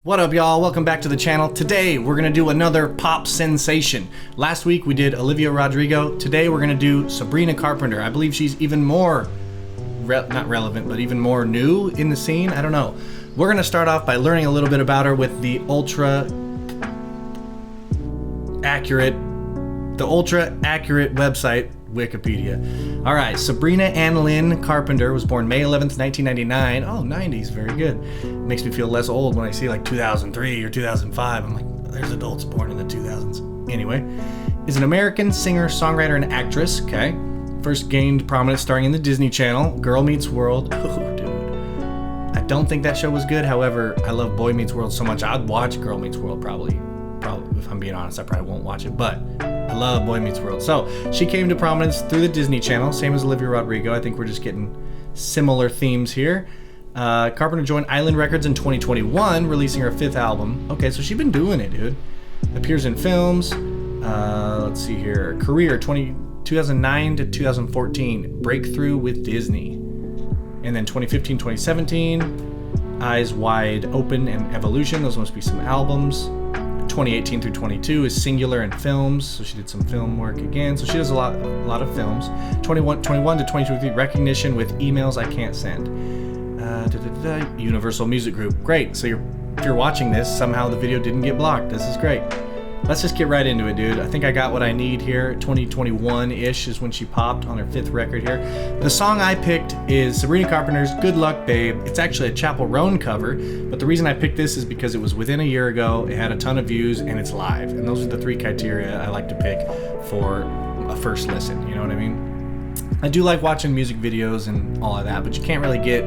What up, y'all? Welcome back to the channel. Today we're gonna do another pop sensation. Last week we did Olivia Rodrigo. Today we're gonna do Sabrina Carpenter. I believe she's even more not relevant, but even more new in the scene. I don't know. We're gonna start off by learning a little bit about her with the ultra accurate website Wikipedia. All right, Sabrina Ann Lynn Carpenter was born May 11th, 1999. Oh, 90s, very good. Makes me feel less old when I see like 2003 or 2005. I'm like, there's adults born in the 2000s. Anyway, is an American singer, songwriter, and actress. Okay, first gained prominence starring in the Disney Channel, Girl Meets World. Oh, dude, I don't think that show was good. However, I love Boy Meets World so much, I'd watch Girl Meets World probably. If I'm being honest, I probably won't watch it, but I love Boy Meets World. So she came to prominence through the Disney Channel, same as Olivia Rodrigo. I think we're just getting similar themes here. Carpenter joined Island Records in 2021, releasing her 5th album. Okay, so she's been doing it, dude. Appears in films. Let's see here. Career 2009 to 2014, breakthrough with Disney. And then 2015, 2017, Eyes Wide Open and Evolution. Those must be some albums. 2018 through 22 is Singular in films, so she did some film work again. So she does a lot of films. 21 to 23, Recognition with Emails I Can't Send. Universal Music Group. Great. So if you're watching this, somehow the video didn't get blocked. This is great. Let's just get right into it, dude. I think I got what I need here. 2021-ish is when she popped on her 5th record here. The song I picked is Sabrina Carpenter's Good Luck Babe. It's actually a Chappell Roan cover, but the reason I picked this is because it was within a year ago, it had a ton of views, and it's live. And those are the 3 criteria I like to pick for a first listen, you know what I mean? I do like watching music videos and all of that, but you can't really get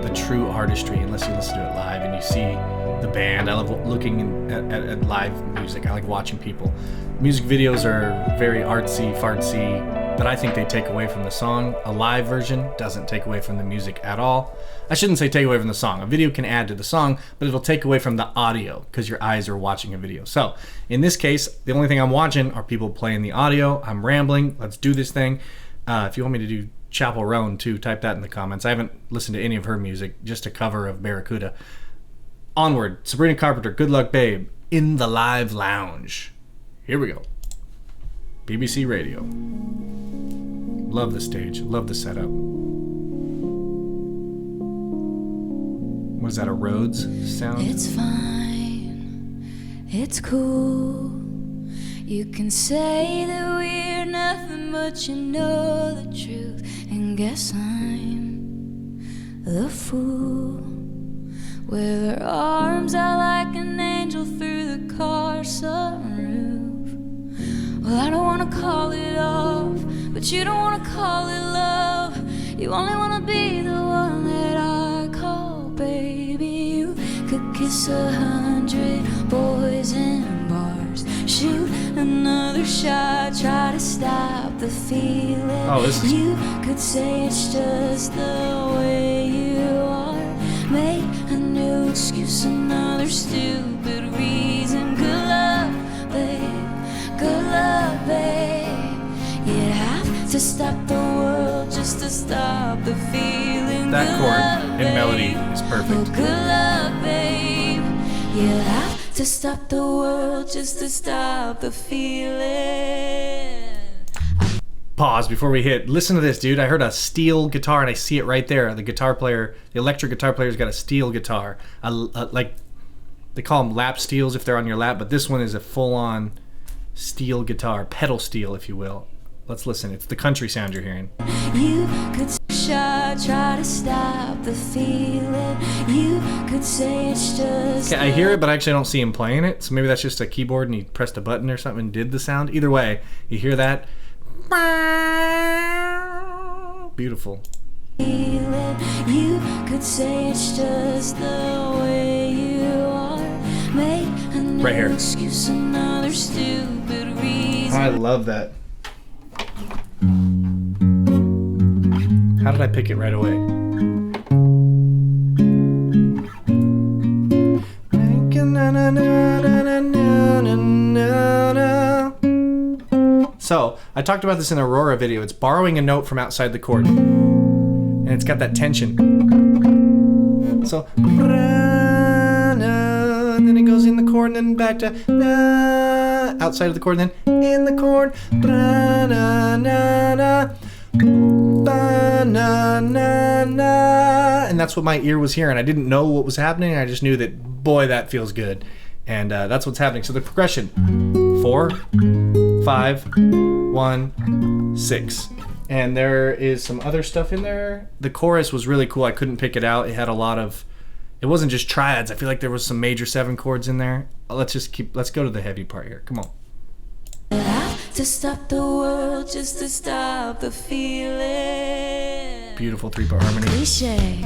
the true artistry unless you listen to it live and you see the band. I love looking at live music. I like watching people. Music videos are very artsy, fartsy, but I think they take away from the song. A live version doesn't take away from the music at all. I shouldn't say take away from the song. A video can add to the song, but it'll take away from the audio because your eyes are watching a video. So in this case, the only thing I'm watching are people playing the audio. I'm rambling. Let's do this thing. If you want me to do Chappell Roan too, type that in the comments. I haven't listened to any of her music, just a cover of Barracuda. Onward, Sabrina Carpenter, Good Luck Babe, in the live lounge. Here we go. BBC Radio. Love the stage, love the setup. Was that a Rhodes sound? It's fine, it's cool. You can say that we're nothing, but you know the truth. And guess I'm the fool. With her arms out like an angel through the car sunroof. Well, I don't wanna call it off, but you don't wanna call it love. You only wanna be the one that I call baby. You could kiss 100 boys in bars, shoot another shot, try to stop the feeling. Oh, this is... You could say it's just the way you are. Make a new excuse, another stupid reason. Good luck, babe. Good luck, babe. You'd have to stop the world just to stop the feeling. That chord and melody is perfect. Oh, good luck, babe. You'd have to stop the world just to stop the feeling. Pause before we hit. Listen to this, dude. I heard a steel guitar and I see it right there. The guitar player, the electric guitar player's got a steel guitar. Like, they call them lap steels if they're on your lap, but this one is a full-on steel guitar, pedal steel, if you will. Let's listen. It's the country sound you're hearing. You could try to stop the feeling. You could say it's just... Okay, I hear it, but actually I don't see him playing it, so maybe that's just a keyboard and he pressed a button or something and did the sound. Either way, you hear that? Beautiful. You could say it's just the way you are. Make a new right here. Excuse, another stupid reason. I love that. How did I pick it right away? So, I talked about this in the Aurora video. It's borrowing a note from outside the chord. And it's got that tension. So, chord, and then back to na, outside of the chord, and then in the chord, ba na na na, ba na na na, and that's what my ear was hearing. I didn't know what was happening. I just knew that, boy, that feels good, and that's what's happening. So the progression: 4, 5, 1, 6. And there is some other stuff in there. The chorus was really cool. I couldn't pick it out. It had a lot of, it wasn't just triads. I feel like there was some major 7 chords in there. Let's go to the heavy part here. Come on. To stop the world just to stop the feeling. Beautiful 3-part harmony. Cliche,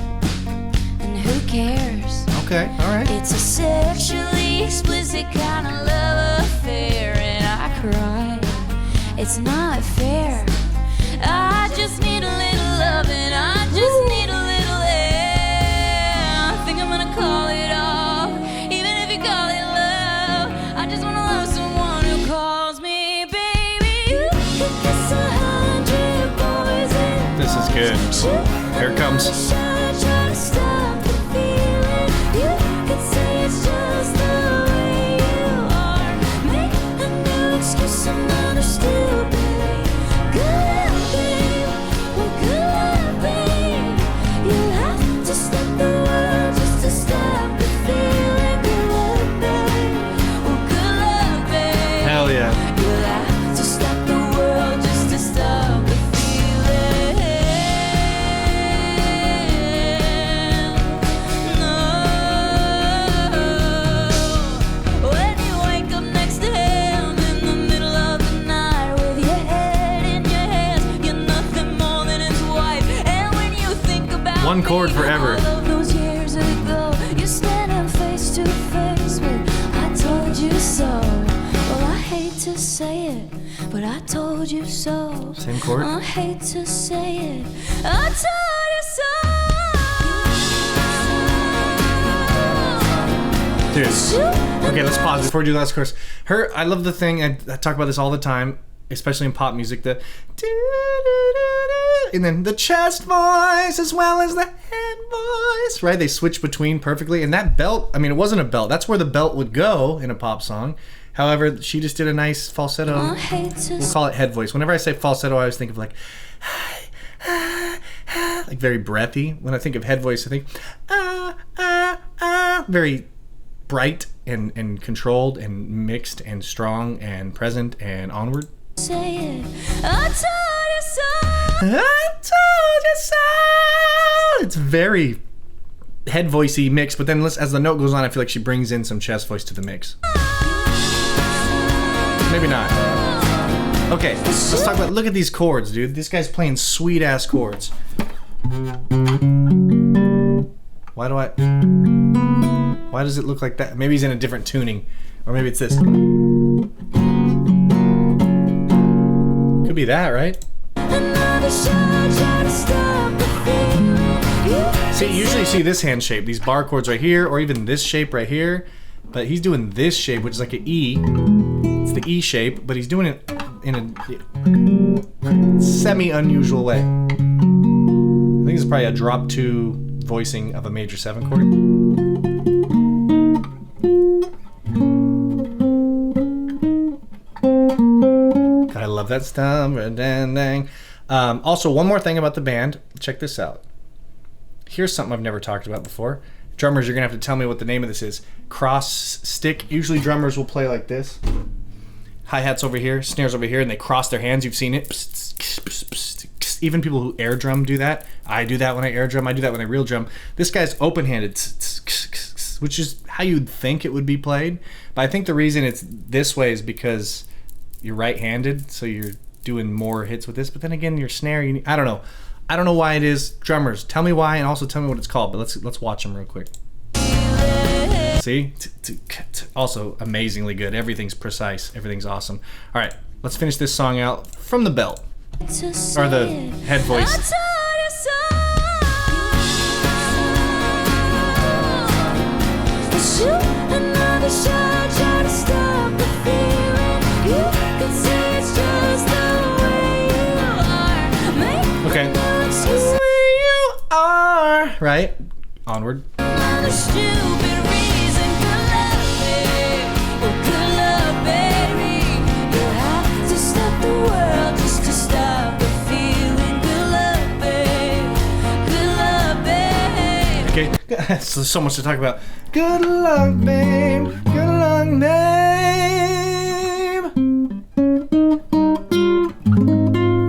and who cares? Okay, all right. It's a sexually explicit kind of love affair, and I cry. It's not fair. I just need a little loving. I just need a little air. I think I'm gonna call it off, even if you call it love. I just wanna love someone who calls me baby. You could kiss 100 boys and This is good. Here it comes. try to stop the feeling. You could say it's just the way you are. Make a new excuse, another stupid. Hell yeah. One chord forever. All of those years ago, you're standing face to face with I told you so. Well, I hate to say it, but I told you so. Same chord. I hate to say it, I told you so. Dude. Okay, let's pause before we do the last chorus. I love the thing, I talk about this all the time, especially in pop music, the and then the chest voice as well as the head voice, right? They switch between perfectly. And that belt, I mean, it wasn't a belt. That's where the belt would go in a pop song. However, she just did a nice falsetto. We'll call it head voice. Whenever I say falsetto, I always think of like very breathy. When I think of head voice, I think very bright and controlled and mixed and strong and present and onward. Say it, I told you so. I told you so. It's very head voicey mix, but then as the note goes on, I feel like she brings in some chest voice to the mix. Maybe not. Okay, let's talk about. Look at these chords, dude. This guy's playing sweet ass chords. Why does it look like that? Maybe he's in a different tuning, or maybe it's this. Could be that, right? See, you usually see this hand shape, these bar chords right here, or even this shape right here. But he's doing this shape, which is like an E. It's the E shape, but he's doing it in a semi-unusual way. I think it's probably a drop 2 voicing of a major 7 chord. God, I love that stuff. Also, one more thing about the band. Check this out. Here's something I've never talked about before. Drummers, you're gonna have to tell me what the name of this is. Cross stick. Usually drummers will play like this. Hi-hats over here, snares over here, and they cross their hands. You've seen it. Even people who air drum do that. I do that when I air drum. I do that when I real drum. This guy's open-handed, which is how you'd think it would be played. But I think the reason it's this way is because you're right-handed, so you're doing more hits with this. But then again, your snare, I don't know. I don't know why it is. Drummers, tell me why, and also tell me what it's called. But let's watch them real quick. See? Also amazingly good. Everything's precise. Everything's awesome. All right, let's finish this song out from the belt. Or the head voice. Okay. You are right. Onward. So much to talk about. Good luck, babe. Good luck, babe.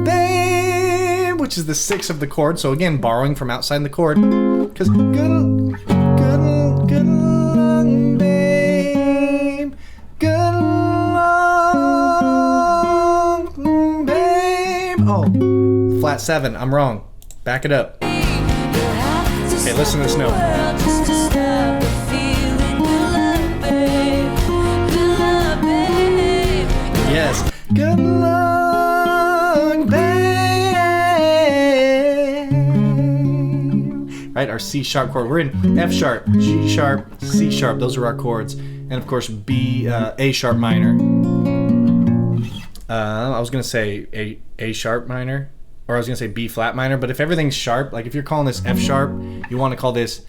Babe, which is the 6th of the chord. So again, borrowing from outside the chord. Because good luck, babe. Good luck, babe. Oh, flat 7. I'm wrong. Back it up. Okay, listen to this note. Yes. Good luck, babe. Right, our C sharp chord. We're in F sharp, G sharp, C sharp. Those are our chords. And of course, A sharp minor. I was going to say A sharp minor. Or I was going to say B flat minor, but if everything's sharp, like if you're calling this F sharp, you want to call this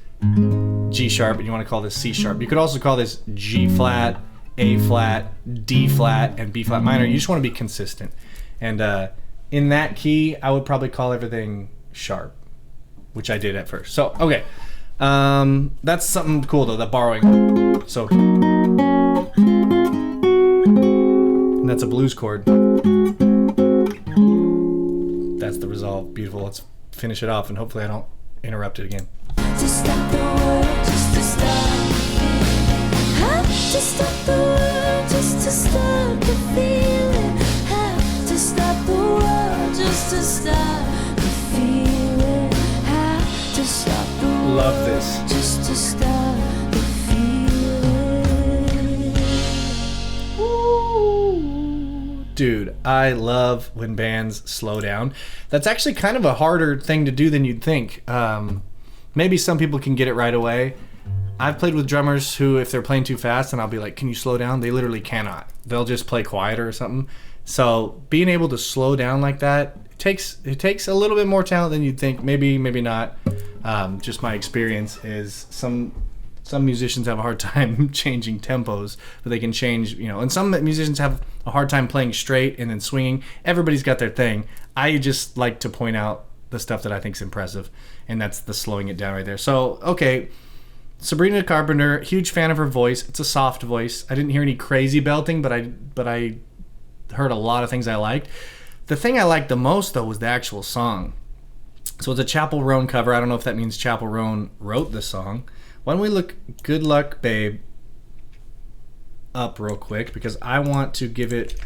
G sharp, and you want to call this C sharp. You could also call this G flat, A flat, D flat, and B flat minor. You just want to be consistent. And in that key, I would probably call everything sharp, which I did at first. So, okay. That's something cool though, that borrowing. So, and that's a blues chord. That's the resolve. Beautiful. Let's finish it off, and hopefully I don't interrupt it again. To stop the world, just to stop the feeling. Have to stop the world, just to stop the feeling. Have to stop the world, just to stop the feeling. Have to stop the world, love this. Just to stop the feeling. Ooh. Dude, I love when bands slow down. That's actually kind of a harder thing to do than you'd think. Maybe some people can get it right away. I've played with drummers who, if they're playing too fast, and I'll be like, can you slow down? They literally cannot. They'll just play quieter or something. So being able to slow down like that, it takes a little bit more talent than you'd think. Maybe not. Just my experience is some musicians have a hard time changing tempos, but they can change, and some musicians have a hard time playing straight and then swinging. Everybody's got their thing. I just like to point out the stuff that I think is impressive, and that's the slowing it down right there. So, okay, Sabrina Carpenter, huge fan of her voice. It's a soft voice. I didn't hear any crazy belting, but I heard a lot of things I liked. The thing I liked the most, though, was the actual song. So it's a Chappell Roan cover. I don't know if that means Chappell Roan wrote the song. Why don't we look Good Luck, Babe up real quick, because I want to give it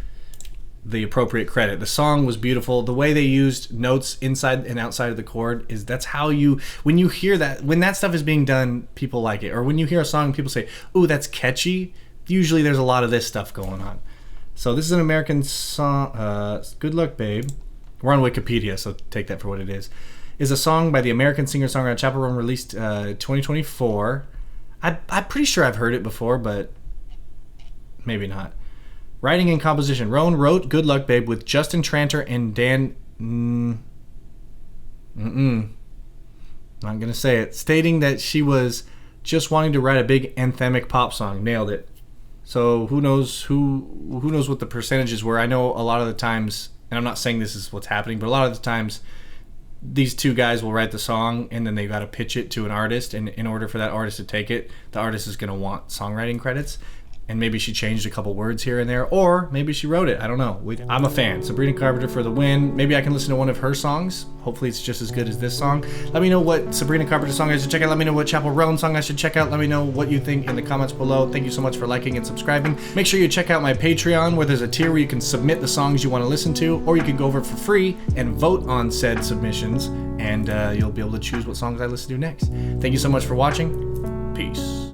the appropriate credit. The song was beautiful. The way they used notes inside and outside of the chord that's how when you hear that, when that stuff is being done, people like it. Or when you hear a song, people say, ooh, that's catchy. Usually there's a lot of this stuff going on. So this is an American song, Good Luck, Babe. We're on Wikipedia, so take that for what it is. Is a song by the American singer-songwriter Chappell Roan, released 2024. I'm pretty sure I've heard it before, but maybe not. Writing and composition. Roan wrote Good Luck, Babe with Justin Tranter and Dan... Not going to say it. Stating that she was just wanting to write a big anthemic pop song. Nailed it. So who knows what the percentages were. I know a lot of the times, and I'm not saying this is what's happening, but a lot of the times these two guys will write the song and then they got to pitch it to an artist, and in order for that artist to take it, the artist is going to want songwriting credits. And maybe she changed a couple words here and there, or maybe she wrote it. I don't know. I'm a fan. Sabrina Carpenter for the win. Maybe I can listen to one of her songs. Hopefully it's just as good as this song. Let me know what Sabrina Carpenter song I should check out. Let me know what Chappell Roan song I should check out. Let me know what you think in the comments below. Thank you so much for liking and subscribing. Make sure you check out my Patreon, where there's a tier where you can submit the songs you want to listen to, or you can go over for free and vote on said submissions, and you'll be able to choose what songs I listen to next. Thank you so much for watching. Peace.